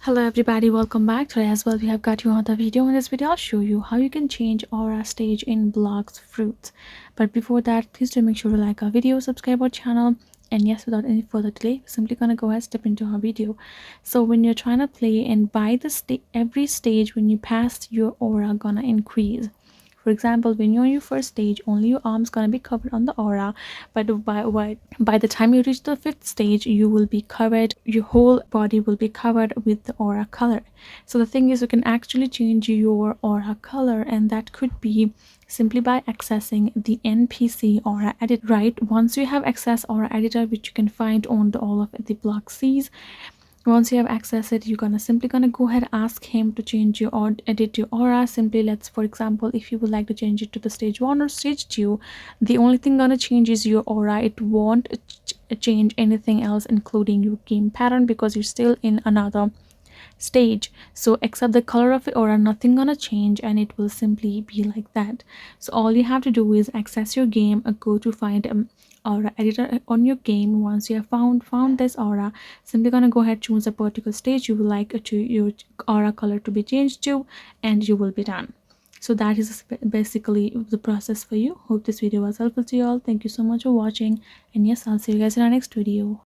Hello everybody, welcome back. Today as well we have got you another video. In this video I'll show you how you can change aura stage in Blox Fruits. But before that, please do make sure to like our video, subscribe our channel, and yes, without any further delay, we're simply gonna go ahead step into our video. So when you're trying to play, and by the every stage when you pass, your aura gonna increase. For example, when you're on your first stage, only your arms gonna be covered on the aura, but by the time you reach the fifth stage, you will be covered, your whole body will be covered with the aura color. So the thing is, you can actually change your aura color, and that could be simply by accessing the NPC aura edit. Right, once you have access aura editor, which you can find on all of the Bloxies, once you have accessed it, you're gonna simply go ahead, ask him to change your or edit your aura. Simply, let's, for example, if you would like to change it to the stage 1 or stage 2, the only thing gonna change is your aura. It won't change anything else, including your game pattern, because you're still in another stage. So except the color of the aura, nothing gonna change, and it will simply be like that. So all you have to do is access your game, go to find aura editor on your game. Once you have found this aura, simply gonna go ahead, choose a particular stage you would like to your aura color to be changed to, and you will be done. So that is basically the process for you. Hope this video was helpful to you all. Thank you so much for watching, and yes, I'll see you guys in our next video.